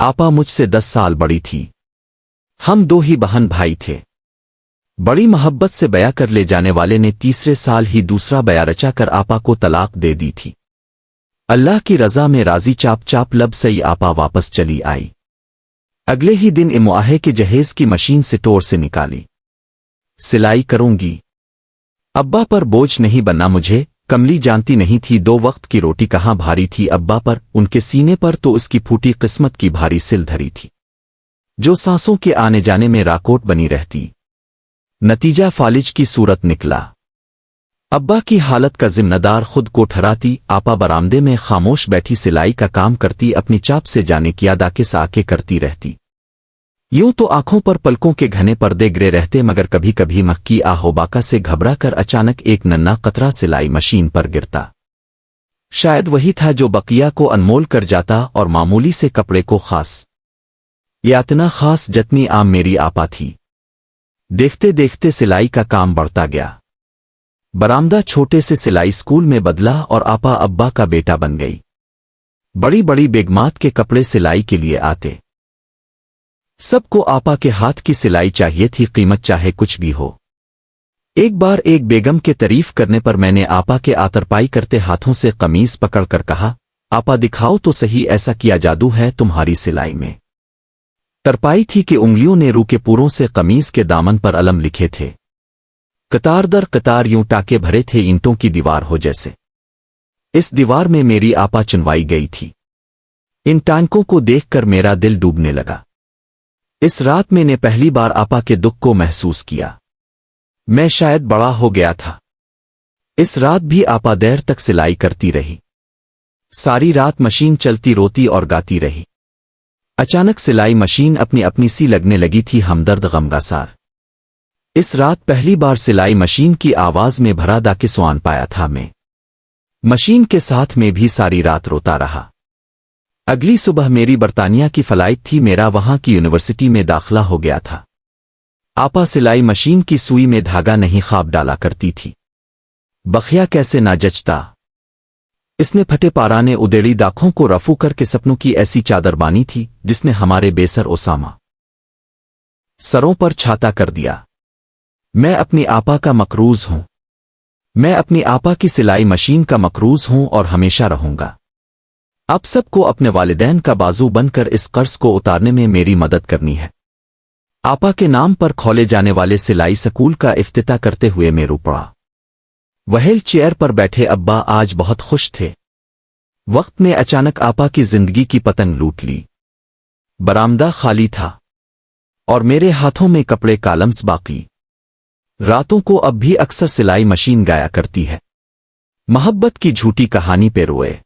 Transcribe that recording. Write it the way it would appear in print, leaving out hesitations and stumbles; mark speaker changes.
Speaker 1: आपा मुझसे 10 साल बड़ी थी। हम 2 ही बहन भाई थे। बड़ी मोहब्बत से बया कर ले जाने वाले ने तीसरे साल ही दूसरा बया रचा कर आपा को तलाक दे दी थी। अल्लाह की रज़ा में राजी चाप चाप लब से ही आपा वापस चली आई। अगले ही दिन मुआहे के जहेज की मशीन से टोर से निकाली। सिलाई करूंगी। अब्बा पर बोझ नहीं बनना मुझे। कमली जानती नहीं थी 2 वक्त की रोटी कहाँ भारी थी अब्बा पर, उनके सीने पर तो उसकी फूटी किस्मत की भारी सिल धरी थी, जो सांसों के आने जाने में राकोट बनी रहती। नतीजा फालिज की सूरत निकला। अब्बा की हालत का जिम्मेदार खुद को ठहराती। आपा बरामदे में खामोश बैठी सिलाई का काम करती, अपनी चाप से जाने की याद आके साके करती रहती। यूं तो आंखों पर पलकों के घने पर्दे गिरे रहते, मगर कभी कभी मक्की आहोबाका से घबरा कर अचानक एक नन्हा कतरा सिलाई मशीन पर गिरता। शायद वही था जो बकिया को अनमोल कर जाता और मामूली से कपड़े को खास, या इतना खास जितनी आम मेरी आपा थी। देखते देखते सिलाई का काम बढ़ता गया। बरामदा छोटे से सिलाई स्कूल में बदला और आपा अब्बा का बेटा बन गई। बड़ी बड़ी बेगमात के कपड़े सिलाई के लिए आते। सबको आपा के हाथ की सिलाई चाहिए थी, कीमत चाहे कुछ भी हो। एक बार एक बेगम के तारीफ करने पर मैंने आपा के आतरपाई करते हाथों से कमीज पकड़कर कहा, आपा दिखाओ तो सही ऐसा क्या जादू है तुम्हारी सिलाई में। तरपाई थी कि उंगलियों ने रू के पूरों से कमीज के दामन पर अलम लिखे थे। कतार दर कतार यूं टाके भरे थे ईंटों की दीवार हो जैसे। इस दीवार में मेरी आपा चुनवाई गई थी। इन टांकों को देखकर मेरा दिल डूबने लगा। इस रात मैंने पहली बार आपा के दुख को महसूस किया। मैं शायद बड़ा हो गया था। इस रात भी आपा देर तक सिलाई करती रही। सारी रात मशीन चलती रोती और गाती रही। अचानक सिलाई मशीन अपनी अपनी सी लगने लगी थी, हमदर्द गमगासार। इस रात पहली बार सिलाई मशीन की आवाज में भरा दाके सुआन पाया था मैं। मशीन के साथ में भी सारी रात रोता रहा। अगली सुबह मेरी बर्तानिया की फ्लाइट थी, मेरा वहां की यूनिवर्सिटी में दाखिला हो गया था। आपा सिलाई मशीन की सुई में धागा नहीं ख्वाब डाला करती थी। बखिया कैसे ना जचता। इसने फटे पाराने उदेड़ी दाखों को रफू करके सपनों की ऐसी चादर बानी थी जिसने हमारे बेसर ओसामा सरों पर छाता कर दिया। मैं अपनी आपा का मकरूज हूं। मैं अपनी आपा की सिलाई मशीन का मकरूज हूं और हमेशा रहूंगा। आप सबको अपने वालिदैन का बाजू बनकर इस कर्ज को उतारने में मेरी मदद करनी है। आपा के नाम पर खोले जाने वाले सिलाई स्कूल का इफ्तिताह करते हुए मैं रो पड़ा। व्हील चेयर पर बैठे अब्बा आज बहुत खुश थे। वक्त ने अचानक आपा की जिंदगी की पतंग लूट ली। बरामदा खाली था और मेरे हाथों में कपड़े कालम्स बाकी। रातों को अब भी अक्सर सिलाई मशीन गाया करती है। मोहब्बत की झूठी कहानी पे रोए।